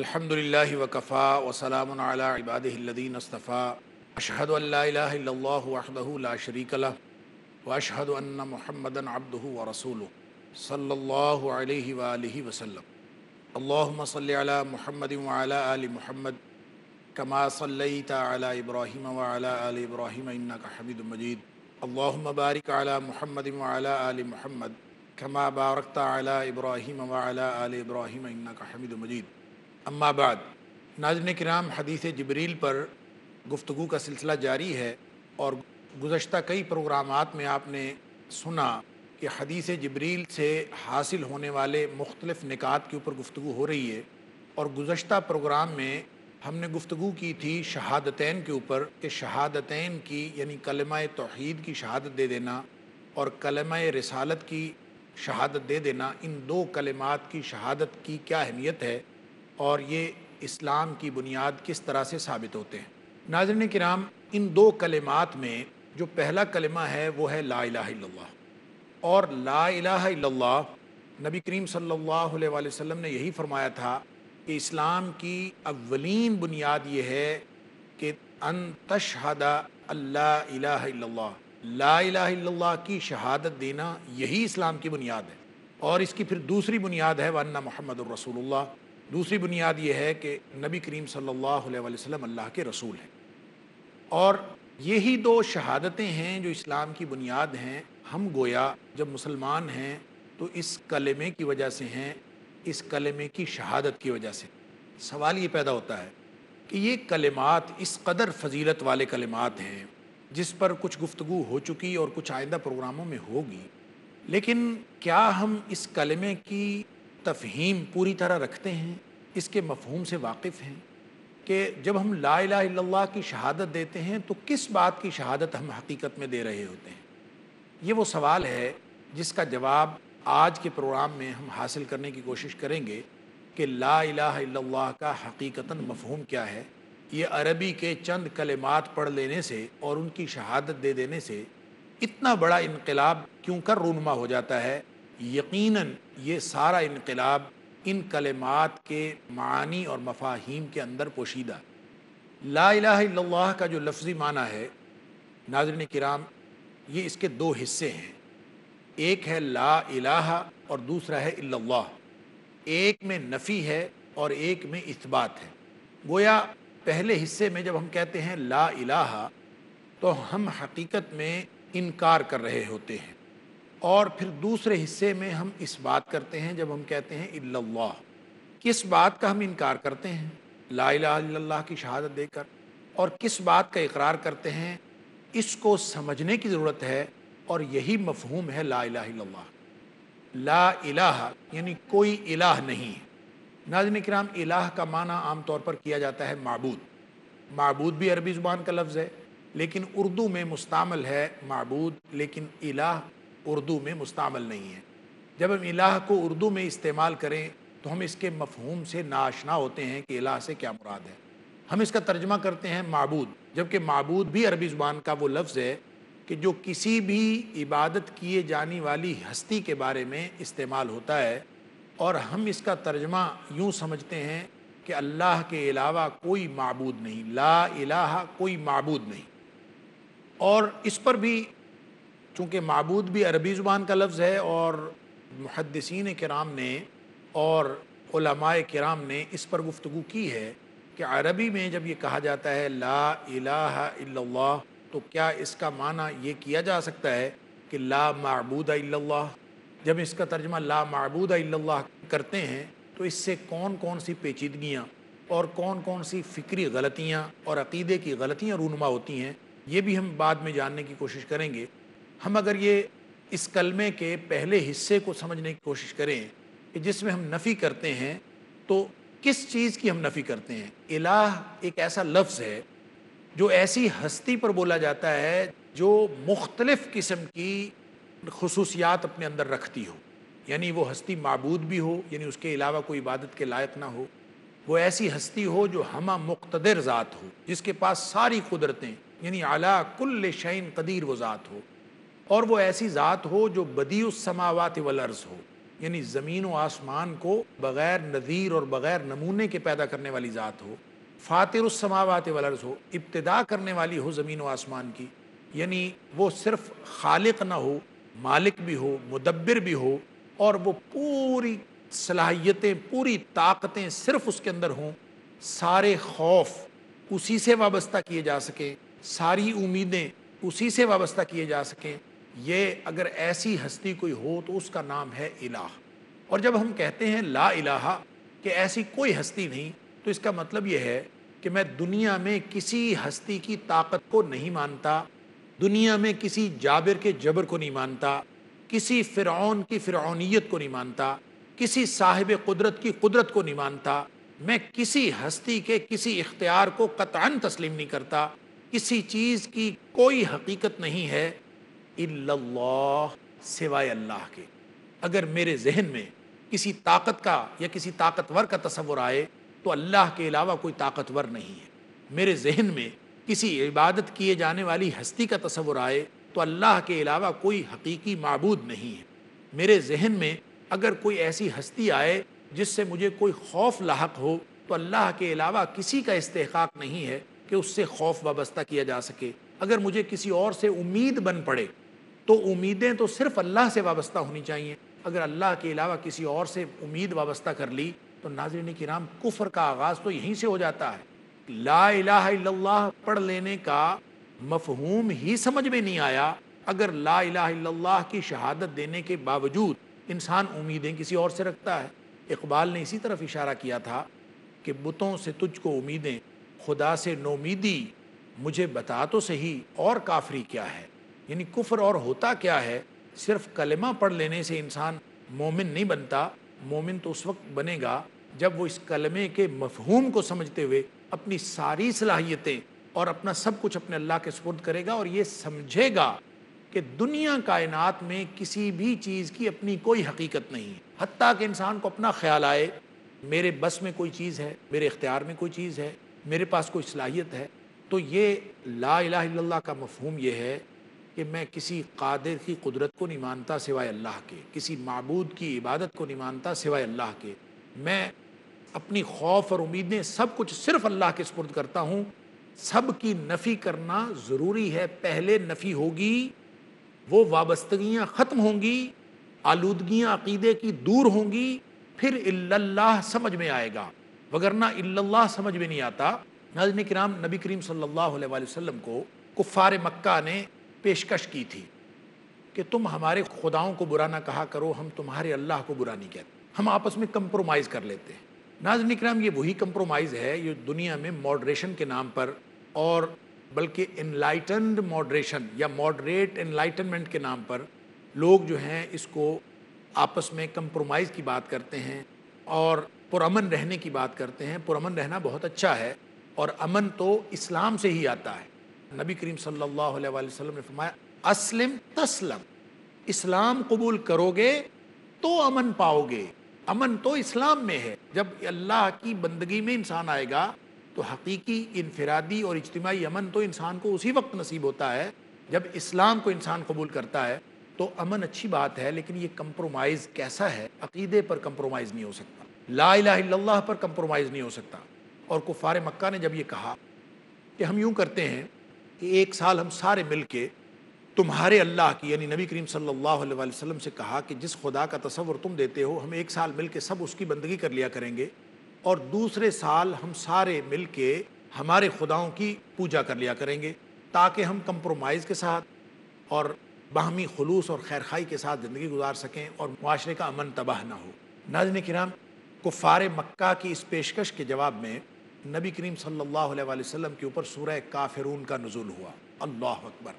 الحمدللہ وکفا وسلام علی عبادہ الذین اصطفیٰ اشہد ان لا الہ الا اللہ وحدہ لا شریک لہ واشہد ان محمدا عبدہ ورسولہ صلی اللہ علیہ وآلہ وسلم۔ اللہم صلی علی محمد وعلی آل محمد کما صلیت علی ابراہیم وعلی آل ابراہیم انک حمید مجید۔ اللہم بارک علی محمد وعلی آل محمد کما بارکت علی ابراہیم وعلی آل ابراہیم انک حمید مجید۔ اما بعد، ناظرین کرام، حدیث جبریل پر گفتگو کا سلسلہ جاری ہے، اور گزشتہ کئی پروگرامات میں آپ نے سنا کہ حدیث جبریل سے حاصل ہونے والے مختلف نکات کے اوپر گفتگو ہو رہی ہے، اور گزشتہ پروگرام میں ہم نے گفتگو کی تھی شہادتین کے اوپر کہ شہادتین کی یعنی کلمہ توحید کی شہادت دے دینا اور کلمہ رسالت کی شہادت دے دینا، ان دو کلمات کی شہادت کی کیا اہمیت ہے اور یہ اسلام کی بنیاد کس طرح سے ثابت ہوتے ہیں۔ ناظرین کرام، ان دو کلمات میں جو پہلا کلمہ ہے وہ ہے لا الہ الا اللہ، اور لا الہ الا اللہ نبی کریم صلی اللہ علیہ وآلہ وسلم نے یہی فرمایا تھا کہ اسلام کی اولین بنیاد یہ ہے کہ ان تشہد لا الہ الا اللہ، لا الہ الا اللہ کی شہادت دینا یہی اسلام کی بنیاد ہے، اور اس کی پھر دوسری بنیاد ہے وَأَنَّ مُحَمَّدٌ رَّسُولُ اللَّهِ۔ دوسری بنیاد یہ ہے کہ نبی کریم صلی اللہ علیہ وآلہ وسلم اللہ کے رسول ہیں، اور یہی دو شہادتیں ہیں جو اسلام کی بنیاد ہیں۔ ہم گویا جب مسلمان ہیں تو اس کلمے کی وجہ سے ہیں، اس کلمے کی شہادت کی وجہ سے۔ سوال یہ پیدا ہوتا ہے کہ یہ کلمات اس قدر فضیلت والے کلمات ہیں جس پر کچھ گفتگو ہو چکی اور کچھ آئندہ پروگراموں میں ہوگی، لیکن کیا ہم اس کلمے کی تفہیم پوری طرح رکھتے ہیں، اس کے مفہوم سے واقف ہیں کہ جب ہم لا الہ الا اللہ کی شہادت دیتے ہیں تو کس بات کی شہادت ہم حقیقت میں دے رہے ہوتے ہیں؟ یہ وہ سوال ہے جس کا جواب آج کے پروگرام میں ہم حاصل کرنے کی کوشش کریں گے کہ لا الہ الا اللہ کا حقیقتاً مفہوم کیا ہے۔ یہ عربی کے چند کلمات پڑھ لینے سے اور ان کی شہادت دے دینے سے اتنا بڑا انقلاب کیوں کر رونما ہو جاتا ہے؟ یقیناً یہ سارا انقلاب ان کلمات کے معانی اور مفاہیم کے اندر پوشیدہ۔ لا الہ الا اللہ کا جو لفظی معنی ہے ناظرین کرام، یہ اس کے دو حصے ہیں، ایک ہے لا الہ اور دوسرا ہے الا اللہ۔ ایک میں نفی ہے اور ایک میں اثبات ہے۔ گویا پہلے حصے میں جب ہم کہتے ہیں لا الہ تو ہم حقیقت میں انکار کر رہے ہوتے ہیں، اور پھر دوسرے حصے میں ہم اس بات کرتے ہیں جب ہم کہتے ہیں الا اللہ۔ کس بات کا ہم انکار کرتے ہیں لا الہ الا اللہ کی شہادت دے کر، اور کس بات کا اقرار کرتے ہیں؟ اس کو سمجھنے کی ضرورت ہے، اور یہی مفہوم ہے لا الہ الا اللہ۔ لا الہ یعنی کوئی الہ نہیں ہے۔ ناظرین کرام، الہ کا معنی عام طور پر کیا جاتا ہے معبود۔ معبود بھی عربی زبان کا لفظ ہے، لیکن اردو میں مستعمل ہے معبود، لیکن الہ اردو میں مستعمل نہیں ہے۔ جب ہم الہ کو اردو میں استعمال کریں تو ہم اس کے مفہوم سے ناآشنا ہوتے ہیں کہ الہ سے کیا مراد ہے۔ ہم اس کا ترجمہ کرتے ہیں معبود، جبکہ معبود بھی عربی زبان کا وہ لفظ ہے کہ جو کسی بھی عبادت کیے جانے والی ہستی کے بارے میں استعمال ہوتا ہے، اور ہم اس کا ترجمہ یوں سمجھتے ہیں کہ اللہ کے علاوہ کوئی معبود نہیں، لا الہ کوئی معبود نہیں۔ اور اس پر بھی چونکہ معبود بھی عربی زبان کا لفظ ہے، اور محدثین کرام نے اور علماء کرام نے اس پر گفتگو کی ہے کہ عربی میں جب یہ کہا جاتا ہے لا الہ الا اللہ تو کیا اس کا معنی یہ کیا جا سکتا ہے کہ لا معبود الا اللہ؟ جب اس کا ترجمہ لا معبود الا اللہ کرتے ہیں تو اس سے کون کون سی پیچیدگیاں اور کون کون سی فکری غلطیاں اور عقیدے کی غلطیاں رونما ہوتی ہیں، یہ بھی ہم بعد میں جاننے کی کوشش کریں گے۔ ہم اگر یہ اس کلمے کے پہلے حصے کو سمجھنے کی کوشش کریں کہ جس میں ہم نفی کرتے ہیں، تو کس چیز کی ہم نفی کرتے ہیں؟ الہ ایک ایسا لفظ ہے جو ایسی ہستی پر بولا جاتا ہے جو مختلف قسم کی خصوصیات اپنے اندر رکھتی ہو، یعنی وہ ہستی معبود بھی ہو، یعنی اس کے علاوہ کوئی عبادت کے لائق نہ ہو، وہ ایسی ہستی ہو جو ہمہ مقتدر ذات ہو، جس کے پاس ساری قدرتیں، یعنی علی کل شیء قدیر وہ ذات ہو، اور وہ ایسی ذات ہو جو بدیع السماوات والارض ہو، یعنی زمین و آسمان کو بغیر نظیر اور بغیر نمونے کے پیدا کرنے والی ذات ہو، فاطر السماوات والارض ہو، ابتدا کرنے والی ہو زمین و آسمان کی، یعنی وہ صرف خالق نہ ہو، مالک بھی ہو، مدبر بھی ہو، اور وہ پوری صلاحیتیں، پوری طاقتیں صرف اس کے اندر ہوں، سارے خوف اسی سے وابستہ کیے جا سکیں، ساری امیدیں اسی سے وابستہ کیے جا سکیں، یہ اگر ایسی ہستی کوئی ہو تو اس کا نام ہے الہ۔ اور جب ہم کہتے ہیں لا الہ، کہ ایسی کوئی ہستی نہیں، تو اس کا مطلب یہ ہے کہ میں دنیا میں کسی ہستی کی طاقت کو نہیں مانتا، دنیا میں کسی جابر کے جبر کو نہیں مانتا، کسی فرعون کی فرعونیت کو نہیں مانتا، کسی صاحب قدرت کی قدرت کو نہیں مانتا، میں کسی ہستی کے کسی اختیار کو قطعاً تسلیم نہیں کرتا، کسی چیز کی کوئی حقیقت نہیں ہے الا اللہ، سوائے اللہ کے۔ اگر میرے ذہن میں کسی طاقت کا یا کسی طاقتور کا تصور آئے تو اللہ کے علاوہ کوئی طاقتور نہیں ہے۔ میرے ذہن میں کسی عبادت کیے جانے والی ہستی کا تصور آئے تو اللہ کے علاوہ کوئی حقیقی معبود نہیں ہے۔ میرے ذہن میں اگر کوئی ایسی ہستی آئے جس سے مجھے کوئی خوف لاحق ہو تو اللہ کے علاوہ کسی کا استحقاق نہیں ہے کہ اس سے خوف وابستہ کیا جا سکے۔ اگر مجھے کسی اور سے امید بن پڑے تو امیدیں تو صرف اللہ سے وابستہ ہونی چاہیے۔ اگر اللہ کے علاوہ کسی اور سے امید وابستہ کر لی تو ناظرین کرام، کفر کا آغاز تو یہیں سے ہو جاتا ہے۔ لا الہ الا اللہ پڑھ لینے کا مفہوم ہی سمجھ میں نہیں آیا اگر لا الہ الا اللہ کی شہادت دینے کے باوجود انسان امیدیں کسی اور سے رکھتا ہے۔ اقبال نے اسی طرف اشارہ کیا تھا کہ بتوں سے تجھ کو امیدیں، خدا سے نومیدی، مجھے بتا تو صحیح اور کافری کیا ہے۔ یعنی کفر اور ہوتا کیا ہے؟ صرف کلمہ پڑھ لینے سے انسان مومن نہیں بنتا۔ مومن تو اس وقت بنے گا جب وہ اس کلمے کے مفہوم کو سمجھتے ہوئے اپنی ساری صلاحیتیں اور اپنا سب کچھ اپنے اللہ کے سپرد کرے گا، اور یہ سمجھے گا کہ دنیا کائنات میں کسی بھی چیز کی اپنی کوئی حقیقت نہیں ہے۔ حتیٰ کہ انسان کو اپنا خیال آئے میرے بس میں کوئی چیز ہے، میرے اختیار میں کوئی چیز ہے، میرے پاس کوئی صلاحیت ہے، تو یہ لا الہ الا اللہ کا مفہوم یہ ہے کہ میں کسی قادر کی قدرت کو نہیں مانتا سوائے اللہ کے، کسی معبود کی عبادت کو نہیں مانتا سوائے اللہ کے، میں اپنی خوف اور امیدیں سب کچھ صرف اللہ کے سپرد کرتا ہوں۔ سب کی نفی کرنا ضروری ہے، پہلے نفی ہوگی، وہ وابستگیاں ختم ہوں گی، آلودگیاں عقیدے کی دور ہوں گی، پھر الا اللہ سمجھ میں آئے گا، وگرنہ الا اللہ سمجھ میں نہیں آتا۔ ناظرین کرام، نبی کریم صلی اللہ علیہ وآلہ وسلم کو کفار مکہ نے پیشکش کی تھی کہ تم ہمارے خداؤں کو برا نہ کہا کرو، ہم تمہارے اللہ کو برا نہیں کہتے، ہم آپس میں کمپرومائز کر لیتے ہیں۔ ناظرین کرام، یہ وہی کمپرومائز ہے یہ دنیا میں ماڈریشن کے نام پر، اور بلکہ انلائٹنڈ ماڈریشن یا ماڈریٹ انلائٹنمنٹ کے نام پر لوگ جو ہیں اس کو آپس میں کمپرومائز کی بات کرتے ہیں اور پرامن رہنے کی بات کرتے ہیں۔ پرامن رہنا بہت اچھا ہے، اور امن تو اسلام سے ہی آتا ہے۔ نبی کریم صلی اللہ علیہ وآلہ وسلم نے فرمایا اسلم تسلم، اسلام قبول کرو گے تو امن پاؤ گے۔ امن تو اسلام میں ہے۔ جب اللہ کی بندگی میں انسان آئے گا تو حقیقی انفرادی اور اجتماعی امن تو انسان کو اسی وقت نصیب ہوتا ہے جب اسلام کو انسان قبول کرتا ہے۔ تو امن اچھی بات ہے، لیکن یہ کمپرومائز کیسا ہے؟ عقیدے پر کمپرومائز نہیں ہو سکتا، لا الہ الا اللہ پر کمپرومائز نہیں ہو سکتا۔ اور کفار مکہ نے جب یہ کہا کہ ہم یوں کرتے ہیں کہ ایک سال ہم سارے مل کے تمہارے اللہ کی، یعنی نبی کریم صلی اللہ علیہ وآلہ وسلم سے کہا کہ جس خدا کا تصور تم دیتے ہو ہم ایک سال مل کے سب اس کی بندگی کر لیا کریں گے، اور دوسرے سال ہم سارے مل کے ہمارے خداؤں کی پوجا کر لیا کریں گے، تاکہ ہم کمپرومائز کے ساتھ اور باہمی خلوص اور خیرخائی کے ساتھ زندگی گزار سکیں اور معاشرے کا امن تباہ نہ ہو۔ ناظرین کرام، کفار مکہ کی اس پیشکش کے جواب میں نبی کریم صلی اللہ علیہ وآلہ وسلم کے اوپر سورہ کافرون کا نزول ہوا۔ اللہ اکبر!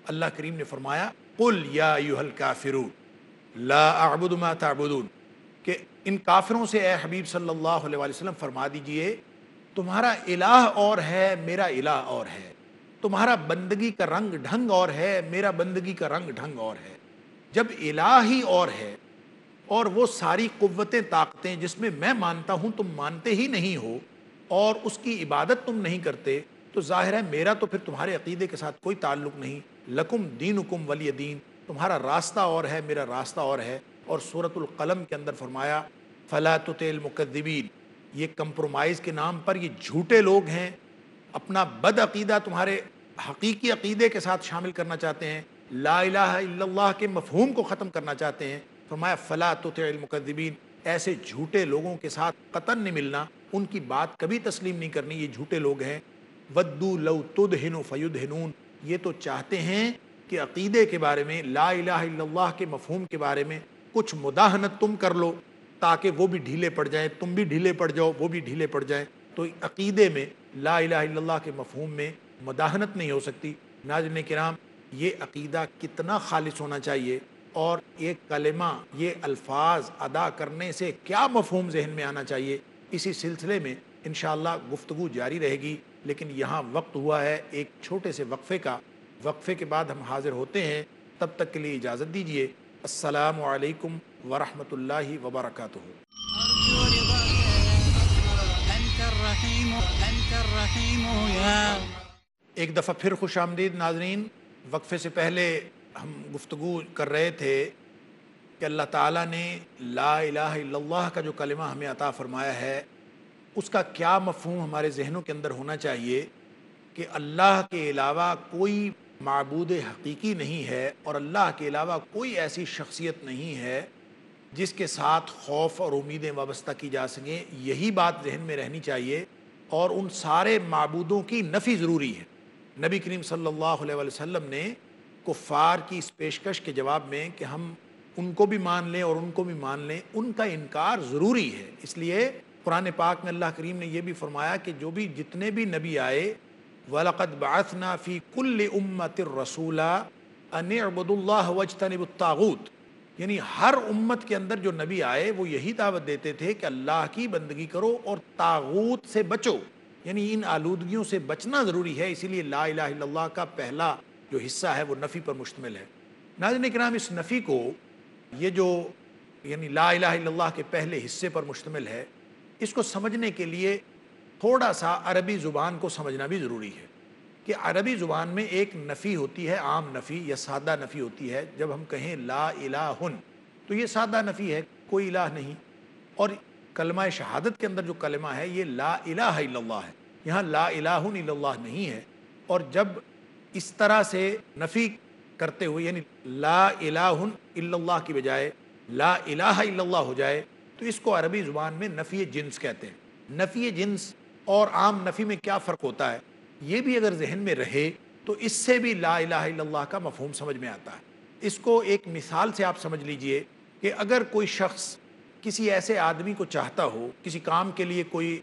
اللہ کریم نے فرمایا قل یا ایھا الکافرون لا اعبد ما تعبدون، کہ ان کافروں سے اے حبیب صلی اللہ علیہ وآلہ وسلم فرما دیجئے تمہارا الہ اور ہے، میرا الہ اور ہے، تمہارا بندگی کا رنگ ڈھنگ اور ہے، میرا بندگی کا رنگ ڈھنگ اور ہے۔ جب الہ ہی اور ہے اور وہ ساری قوتیں طاقتیں جس میں میں مانتا ہوں تم مانتے ہی نہیں ہو اور اس کی عبادت تم نہیں کرتے، تو ظاہر ہے میرا تو پھر تمہارے عقیدے کے ساتھ کوئی تعلق نہیں۔ لکم دینکم ولی دین، تمہارا راستہ اور ہے، میرا راستہ اور ہے، اور سورۃ القلم کے اندر فرمایا فلا تطع المکذبین، یہ کمپرومائز کے نام پر یہ جھوٹے لوگ ہیں، اپنا بد عقیدہ تمہارے حقیقی عقیدے کے ساتھ شامل کرنا چاہتے ہیں، لا الہ الا اللہ کے مفہوم کو ختم کرنا چاہتے ہیں۔ فرمایا فلا تطع المکذبین، ایسے جھوٹے لوگوں کے ساتھ قطعاً نہیں ملنا، ان کی بات کبھی تسلیم نہیں کرنی، یہ جھوٹے لوگ ہیں۔ ودوا لو تدہن فیدہنون، یہ تو چاہتے ہیں کہ عقیدے کے بارے میں، لا الہ الا اللہ کے مفہوم کے بارے میں کچھ مداہنت تم کر لو تاکہ وہ بھی ڈھیلے پڑ جائیں، تم بھی ڈھیلے پڑ جاؤ، وہ بھی ڈھیلے پڑ جائیں۔ تو عقیدے میں لا الہ الا اللہ کے مفہوم میں مداہنت نہیں ہو سکتی۔ ناظرین کرام، یہ عقیدہ کتنا خالص ہونا چاہیے، اور ایک کلمہ، یہ الفاظ ادا کرنے سے کیا مفہوم ذہن میں آنا چاہیے، اسی سلسلے میں انشاءاللہ گفتگو جاری رہے گی۔ لیکن یہاں وقت ہوا ہے ایک چھوٹے سے وقفے کا، وقفے کے بعد ہم حاضر ہوتے ہیں، تب تک کے لیے اجازت دیجیے۔ السلام علیکم ورحمۃ اللہ وبرکاتہ۔ أرجو رضاك أنت الرحيم أنت الرحيم يا ایک دفعہ پھر خوش آمدید ناظرین۔ وقفے سے پہلے ہم گفتگو کر رہے تھے کہ اللہ تعالیٰ نے لا الہ الا اللہ کا جو کلمہ ہمیں عطا فرمایا ہے، اس کا کیا مفہوم ہمارے ذہنوں کے اندر ہونا چاہیے کہ اللہ کے علاوہ کوئی معبود حقیقی نہیں ہے، اور اللہ کے علاوہ کوئی ایسی شخصیت نہیں ہے جس کے ساتھ خوف اور امیدیں وابستہ کی جا سکیں۔ یہی بات ذہن میں رہنی چاہیے، اور ان سارے معبودوں کی نفی ضروری ہے۔ نبی کریم صلی اللہ علیہ وسلم نے کفار کی اس پیشکش کے جواب میں کہ ہم ان کو بھی مان لیں اور ان کو بھی مان لیں، ان کا انکار ضروری ہے۔ اس لیے قرآن پاک میں اللہ کریم نے یہ بھی فرمایا کہ جتنے بھی نبی آئے، وَلَقَدْ بَعَثْنَا فِي كُلِّ أُمَّةٍ رَسُولًا أَنِ اعْبُدُوا اللَّهَ وَاجْتَنِبُوا الطَّاغُوتَ، یعنی ہر امت کے اندر جو نبی آئے وہ یہی دعوت دیتے تھے کہ اللہ کی بندگی کرو اور طاغوت سے بچو، یعنی ان آلودگیوں سے بچنا ضروری ہے۔ اسی لیے لا الہ الا اللہ کا پہلا جو حصہ ہے وہ نفی پر مشتمل ہے۔ ناظرین کرام، اس نفی کو، یہ جو یعنی لا الہ الا اللہ کے پہلے حصے پر مشتمل ہے، اس کو سمجھنے کے لیے تھوڑا سا عربی زبان کو سمجھنا بھی ضروری ہے کہ عربی زبان میں ایک نفی ہوتی ہے، عام نفی یا سادہ نفی ہوتی ہے۔ جب ہم کہیں لا الہ، تو یہ سادہ نفی ہے، کوئی الہ نہیں۔ اور کلمہ شہادت کے اندر جو کلمہ ہے یہ لا الہ الا اللہ ہے، یہاں لا الہ الا اللہ نہیں ہے۔ اور جب اس طرح سے نفی کرتے ہوئے، یعنی لا الہ الا اللہ کی بجائے لا الہ الا اللہ ہو جائے، تو اس کو عربی زبان میں نفی جنس کہتے ہیں۔ نفی جنس اور عام نفی میں کیا فرق ہوتا ہے، یہ بھی اگر ذہن میں رہے تو اس سے بھی لا الہ الا اللہ کا مفہوم سمجھ میں آتا ہے۔ اس کو ایک مثال سے آپ سمجھ لیجئے کہ اگر کوئی شخص کسی ایسے آدمی کو چاہتا ہو، کسی کام کے لیے کوئی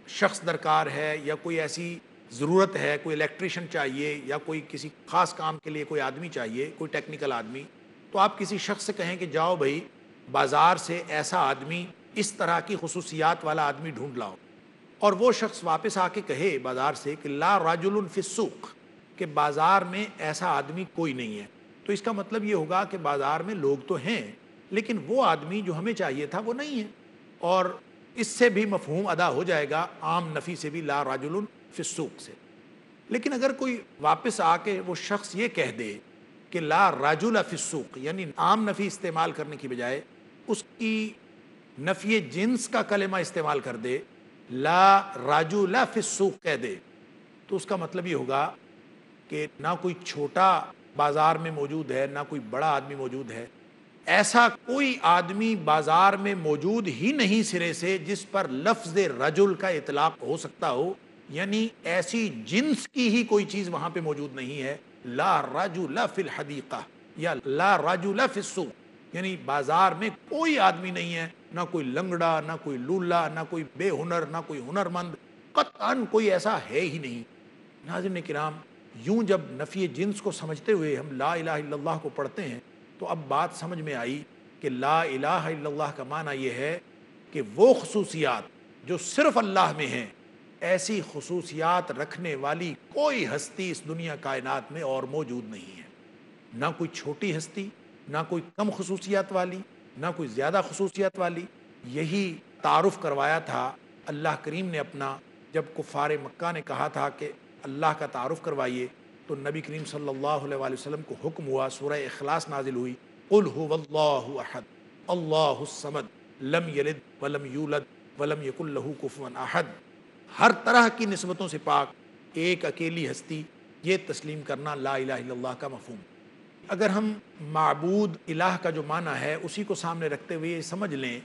شخص درکار ہے، یا کوئی ایسی ضرورت ہے، کوئی الیکٹریشین چاہیے، یا کوئی کسی خاص کام کے لیے کوئی آدمی چاہیے، کوئی ٹیکنیکل آدمی، تو آپ کسی شخص سے کہیں کہ جاؤ بھائی بازار سے ایسا آدمی، اس طرح کی خصوصیات والا آدمی ڈھونڈ لاؤ، اور وہ شخص واپس آ کے کہے بازار سے کہ لا رجل فی السوق، کہ بازار میں ایسا آدمی کوئی نہیں ہے، تو اس کا مطلب یہ ہوگا کہ بازار میں لوگ تو ہیں لیکن وہ آدمی جو ہمیں چاہیے تھا وہ نہیں ہے۔ اور اس سے بھی مفہوم ادا ہو جائے گا عام نفی سے بھی، لا رجل فی السوق سے۔ لیکن اگر کوئی واپس آ کے وہ شخص یہ کہہ دے کہ لا رجل فی السوق، یعنی عام نفی استعمال کرنے کی بجائے اس کی نفی جنس کا کلمہ استعمال کر دے، لا رجل فی السوق کہہ دے، تو اس کا مطلب یہ ہوگا کہ نہ کوئی چھوٹا بازار میں موجود ہے، نہ کوئی بڑا آدمی موجود ہے، ایسا کوئی آدمی بازار میں موجود ہی نہیں سرے سے جس پر لفظ رجل کا اطلاق ہو سکتا ہو، یعنی ایسی جنس کی ہی کوئی چیز وہاں پہ موجود نہیں ہے۔ لا رجل فی الحدیقہ یا لا رجل فی السوق، یعنی بازار میں کوئی آدمی نہیں ہے، نہ کوئی لنگڑا، نہ کوئی لولا، نہ کوئی بے ہنر، نہ کوئی ہنرمند، قطعاً کوئی ایسا ہے ہی نہیں۔ ناظرین کرام، یوں جب نفی جنس کو سمجھتے ہوئے ہم لا الہ الا اللہ کو پڑھتے ہیں تو اب بات سمجھ میں آئی کہ لا الہ الا اللہ کا معنی یہ ہے کہ وہ خصوصیات جو صرف اللہ میں ہیں، ایسی خصوصیات رکھنے والی کوئی ہستی اس دنیا کائنات میں اور موجود نہیں ہے، نہ کوئی چھوٹی ہستی، نہ کوئی کم خصوصیات والی، نہ کوئی زیادہ خصوصیات والی۔ یہی تعارف کروایا تھا اللہ کریم نے اپنا، جب کفار مکہ نے کہا تھا کہ اللہ کا تعارف کروائیے، تو نبی کریم صلی اللہ علیہ وآلہ وسلم کو حکم ہوا، سورہ اخلاص نازل ہوئی، قل هو اللہ احد اللہ الصمد لم یلد ولم یولد ولم یکن لہ کفوا احد، ہر طرح کی نسبتوں سے پاک، ایک اکیلی ہستی، یہ تسلیم کرنا لا الہ الا اللہ کا مفہوم۔ اگر ہم معبود الہ کا جو معنی ہے اسی کو سامنے رکھتے ہوئے یہ سمجھ لیں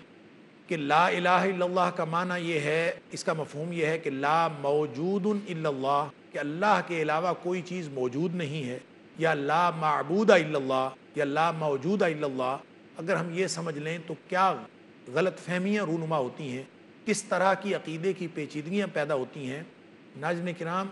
کہ لا الہ الا اللہ کا معنی یہ ہے، اس کا مفہوم یہ ہے کہ لا موجود الا اللہ، کہ اللہ کے علاوہ کوئی چیز موجود نہیں ہے، یا لا معبود الا اللہ، یا لا موجود الا اللہ، اگر ہم یہ سمجھ لیں تو کیا غلط فہمیاں رونما ہوتی ہیں، کس طرح کی عقیدے کی پیچیدگیاں پیدا ہوتی ہیں۔ ناظرین کرام،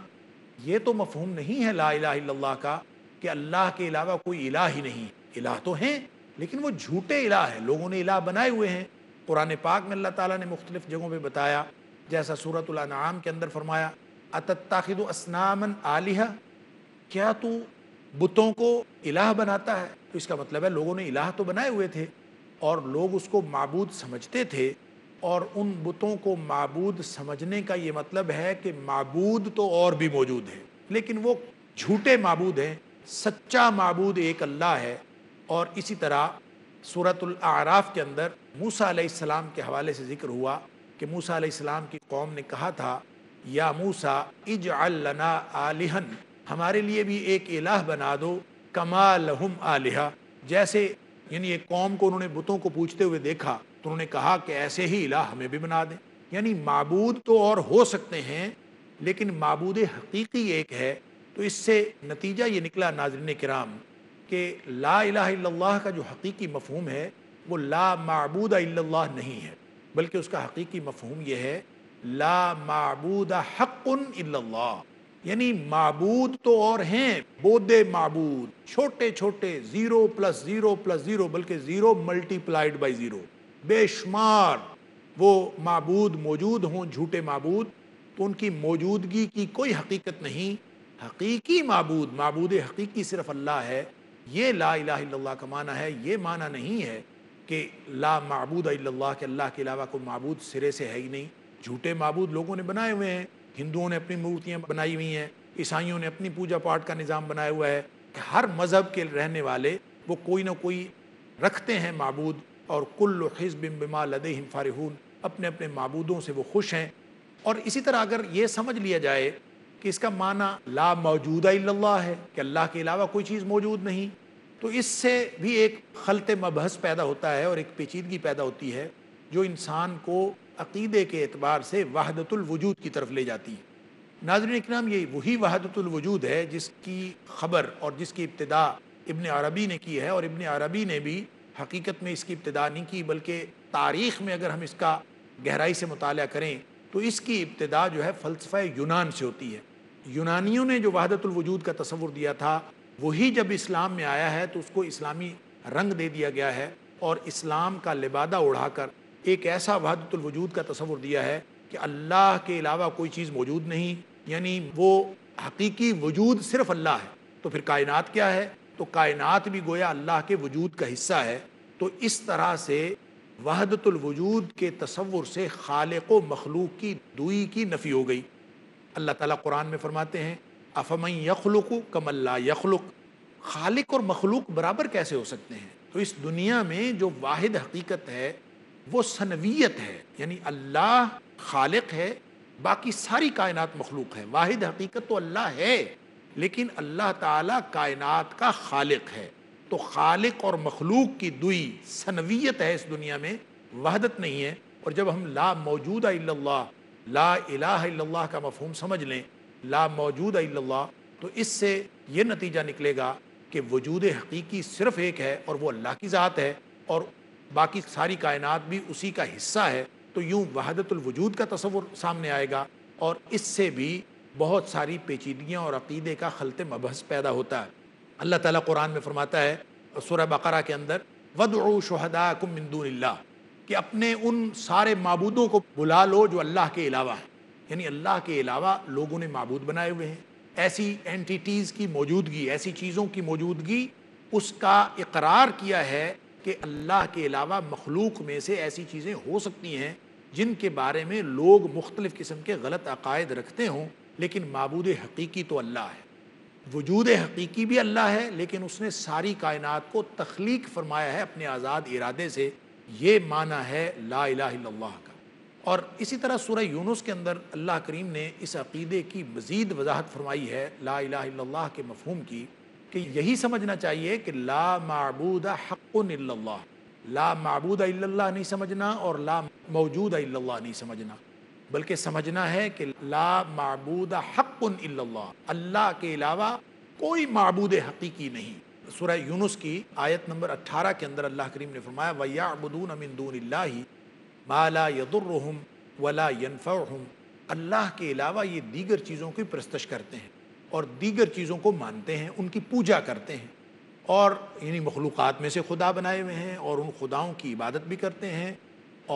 یہ تو مفہوم نہیں ہے لا الہ الا اللہ کا کہ اللہ کے علاوہ کوئی الہ ہی نہیں۔ الہ تو ہیں لیکن وہ جھوٹے الہ ہیں، لوگوں نے الہ بنائے ہوئے ہیں۔ قرآن پاک میں اللہ تعالیٰ نے مختلف جگہوں پہ بتایا، جیسا سورۃ الانعام کے اندر فرمایا اتتخذ اصناما آلہہ، کیا تو بتوں کو الہ بناتا ہے؟ تو اس کا مطلب ہے لوگوں نے الہ تو بنائے ہوئے تھے اور لوگ اس کو معبود سمجھتے تھے، اور ان بتوں کو معبود سمجھنے کا یہ مطلب ہے کہ معبود تو اور بھی موجود ہیں لیکن وہ جھوٹے معبود ہیں، سچا معبود ایک اللہ ہے۔ اور اسی طرح سورۃ الاعراف کے اندر موسیٰ علیہ السلام کے حوالے سے ذکر ہوا کہ موسیٰ علیہ السلام کی قوم نے کہا تھا یا موسیٰ اجعل لنا آلہا، ہمارے لیے بھی ایک الہ بنا دو، کما لہم آلہہ، جیسے یعنی ایک قوم کو انہوں نے بتوں کو پوچھتے ہوئے دیکھا تو انہوں نے کہا کہ ایسے ہی الہ ہمیں بھی بنا دیں۔ یعنی معبود تو اور ہو سکتے ہیں لیکن معبود حقیقی ایک ہے۔ تو اس سے نتیجہ یہ نکلا ناظرین کرام کہ لا الہ الا اللہ کا جو حقیقی مفہوم ہے وہ لا معبود الا اللہ نہیں ہے، بلکہ اس کا حقیقی مفہوم یہ ہے لا معبود حق الا اللہ، یعنی معبود تو اور ہیں، بودے معبود، چھوٹے چھوٹے، 0+0+0 بلکہ 0 ملٹیپلائڈ بائی 0، بے شمار وہ معبود موجود ہوں، جھوٹے معبود، تو ان کی موجودگی کی کوئی حقیقت نہیں۔ حقیقی معبود، معبود حقیقی صرف اللہ ہے۔ یہ لا الہ الا اللہ کا معنی ہے، یہ معنی نہیں ہے کہ لا معبود الا اللہ، کہ اللہ کے علاوہ کوئی معبود سرے سے ہے ہی نہیں۔ جھوٹے معبود لوگوں نے بنائے ہوئے ہیں، ہندوؤں نے اپنی مورتیاں بنائی ہوئی ہیں، عیسائیوں نے اپنی پوجا پاٹ کا نظام بنایا ہوا ہے، کہ ہر مذہب کے رہنے والے وہ کوئی نہ کوئی رکھتے ہیں معبود، اور کل حزب بما لدیہم فرحون، اپنے اپنے معبودوں سے وہ خوش ہیں۔ اور اسی طرح اگر یہ سمجھ لیا جائے کہ اس کا معنی لا موجود الا اللہ ہے، کہ اللہ کے علاوہ کوئی چیز موجود نہیں، تو اس سے بھی ایک خلط مبحث پیدا ہوتا ہے اور ایک پیچیدگی پیدا ہوتی ہے جو انسان کو عقیدے کے اعتبار سے وحدت الوجود کی طرف لے جاتی ہے۔ ناظرین اکرام، یہ وہی وحدت الوجود ہے جس کی خبر اور جس کی ابتدا ابن عربی نے کی ہے، اور ابن عربی نے بھی حقیقت میں اس کی ابتدا نہیں کی، بلکہ تاریخ میں اگر ہم اس کا گہرائی سے مطالعہ کریں تو اس کی ابتدا جو ہے فلسفہ یونان سے ہوتی ہے۔ یونانیوں نے جو وحدت الوجود کا تصور دیا تھا وہی جب اسلام میں آیا ہے تو اس کو اسلامی رنگ دے دیا گیا ہے، اور اسلام کا لبادہ اڑا کر ایک ایسا وحدت الوجود کا تصور دیا ہے کہ اللہ کے علاوہ کوئی چیز موجود نہیں، یعنی وہ حقیقی وجود صرف اللہ ہے۔ تو پھر کائنات کیا ہے؟ تو کائنات بھی گویا اللہ کے وجود کا حصہ ہے۔ تو اس طرح سے وحدت الوجود کے تصور سے خالق و مخلوق کی دوئی کی نفی ہو گئی۔ اللہ تعالیٰ قرآن میں فرماتے ہیں افمن یخلق کمن لا یخلق، خالق اور مخلوق برابر کیسے ہو سکتے ہیں؟ تو اس دنیا میں جو واحد حقیقت ہے وہ ثنویت ہے، یعنی اللہ خالق ہے، باقی ساری کائنات مخلوق ہے۔ واحد حقیقت تو اللہ ہے لیکن اللہ تعالیٰ کائنات کا خالق ہے۔ تو خالق اور مخلوق کی دوئی ثنویت ہے اس دنیا میں، وحدت نہیں ہے۔ اور جب ہم لا موجود الا اللہ، لا الہ الا اللہ کا مفہوم سمجھ لیں، لا موجود الا اللہ، تو اس سے یہ نتیجہ نکلے گا کہ وجود حقیقی صرف ایک ہے اور وہ اللہ کی ذات ہے، اور باقی ساری کائنات بھی اسی کا حصہ ہے۔ تو یوں وحدت الوجود کا تصور سامنے آئے گا، اور اس سے بھی بہت ساری پیچیدگیاں اور عقیدے کا خلط مبحث پیدا ہوتا ہے۔ اللہ تعالیٰ قرآن میں فرماتا ہے سورہ بقرہ کے اندر وَادْعُوا شُهَدَاءَكُم مِّن دُونِ اللَّهِ، کہ اپنے ان سارے معبودوں کو بلا لو جو اللہ کے علاوہ ہیں، یعنی اللہ کے علاوہ لوگوں نے معبود بنائے ہوئے ہیں۔ ایسی اینٹیٹیز کی موجودگی، ایسی چیزوں کی موجودگی، اس کا اقرار کیا ہے کہ اللہ کے علاوہ مخلوق میں سے ایسی چیزیں ہو سکتی ہیں جن کے بارے میں لوگ مختلف قسم کے غلط عقائد رکھتے ہوں، لیکن معبود حقیقی تو اللہ ہے۔ وجود حقیقی بھی اللہ ہے لیکن اس نے ساری کائنات کو تخلیق فرمایا ہے اپنے آزاد ارادے سے، یہ معنی ہے لا الہ الا اللہ کا۔ اور اسی طرح سورہ یونس کے اندر اللہ کریم نے اس عقیدے کی مزید وضاحت فرمائی ہے لا الہ الا اللہ کے مفہوم کی، کہ یہی سمجھنا چاہیے کہ لا معبود حق الا اللہ، لا معبود الا اللہ نہیں سمجھنا اور لا موجود الا اللہ نہیں سمجھنا، بلکہ سمجھنا ہے کہ لا معبود حق الا اللہ، اللہ کے علاوہ کوئی معبود حقیقی نہیں۔ سورہ یونس کی آیت نمبر 18 کے اندر اللہ کریم نے فرمایا وَيَعْبُدُونَ مِن دُونِ اللَّهِ مَا لَا يَضُرُّهُمْ وَلَا يَنفَعُهُمْ، اللہ کے علاوہ یہ دیگر چیزوں کی پرستش کرتے ہیں اور دیگر چیزوں کو مانتے ہیں، ان کی پوجا کرتے ہیں، اور یعنی مخلوقات میں سے خدا بنائے ہوئے ہیں اور ان خداؤں کی عبادت بھی کرتے ہیں،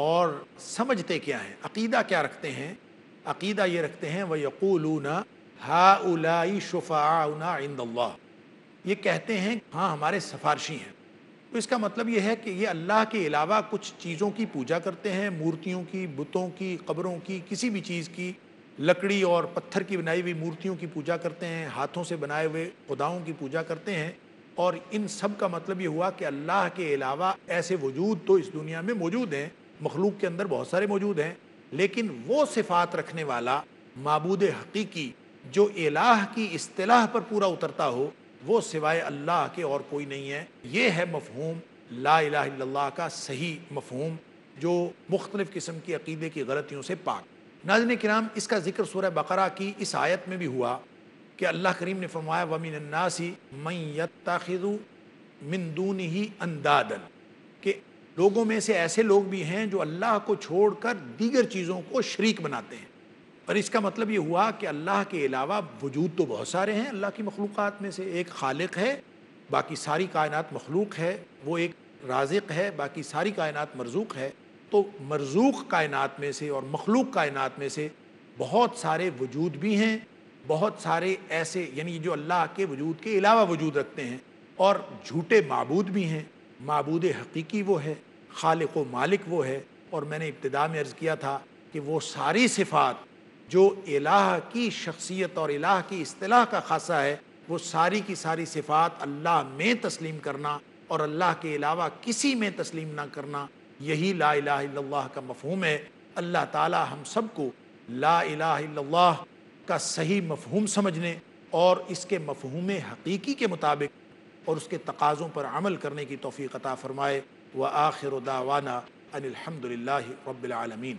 اور سمجھتے کیا ہیں، عقیدہ کیا رکھتے ہیں؟ عقیدہ یہ رکھتے ہیں وَيَقُولُونَ هَؤُلَاءِ شُفَعَاؤُنَا عِندَ اللَّهِ، یہ کہتے ہیں ہاں ہمارے سفارشی ہیں۔ تو اس کا مطلب یہ ہے کہ یہ اللہ کے علاوہ کچھ چیزوں کی پوجا کرتے ہیں، مورتیوں کی، بتوں کی، قبروں کی، کسی بھی چیز کی، لکڑی اور پتھر کی بنائی ہوئی مورتیوں کی پوجا کرتے ہیں، ہاتھوں سے بنائے ہوئے خداؤں کی پوجا کرتے ہیں، اور ان سب کا مطلب یہ ہوا کہ اللہ کے علاوہ ایسے وجود تو اس دنیا میں موجود ہیں، مخلوق کے اندر بہت سارے موجود ہیں، لیکن وہ صفات رکھنے والا معبود حقیقی جو الہ کی اصطلاح پر پورا اترتا ہو، وہ سوائے اللہ کے اور کوئی نہیں ہے۔ یہ ہے مفہوم لا الہ الا اللہ کا صحیح مفہوم، جو مختلف قسم کی عقیدے کی غلطیوں سے پاک۔ ناظرین کرام، اس کا ذکر سورہ بقرہ کی اس آیت میں بھی ہوا کہ اللہ کریم نے فرمایا وَمِنَ النَّاسِ مَن يَتَّخِذُ مِن دُونِهِ أَندَادًا، کہ لوگوں میں سے ایسے لوگ بھی ہیں جو اللہ کو چھوڑ کر دیگر چیزوں کو شریک بناتے ہیں۔ اور اس کا مطلب یہ ہوا کہ اللہ کے علاوہ وجود تو بہت سارے ہیں، اللہ کی مخلوقات میں سے ایک خالق ہے، باقی ساری کائنات مخلوق ہے، وہ ایک رازق ہے، باقی ساری کائنات مرزوق ہے۔ تو مرزوق کائنات میں سے اور مخلوق کائنات میں سے بہت سارے وجود بھی ہیں، بہت سارے ایسے یعنی جو اللہ کے وجود کے علاوہ وجود رکھتے ہیں، اور جھوٹے معبود بھی ہیں۔ معبود حقیقی وہ ہے، خالق و مالک وہ ہے، اور میں نے ابتدا میں عرض کیا تھا کہ وہ ساری صفات جو الہ کی شخصیت اور الہ کی اصطلاح کا خاصہ ہے، وہ ساری کی ساری صفات اللہ میں تسلیم کرنا اور اللہ کے علاوہ کسی میں تسلیم نہ کرنا، یہی لا الہ الا اللہ کا مفہوم ہے۔ اللہ تعالی ہم سب کو لا الہ الا اللہ کا صحیح مفہوم سمجھنے اور اس کے مفہوم حقیقی کے مطابق اور اس کے تقاضوں پر عمل کرنے کی توفیق عطا فرمائے۔ وآخر دعوانا ان الحمد للہ رب العالمین۔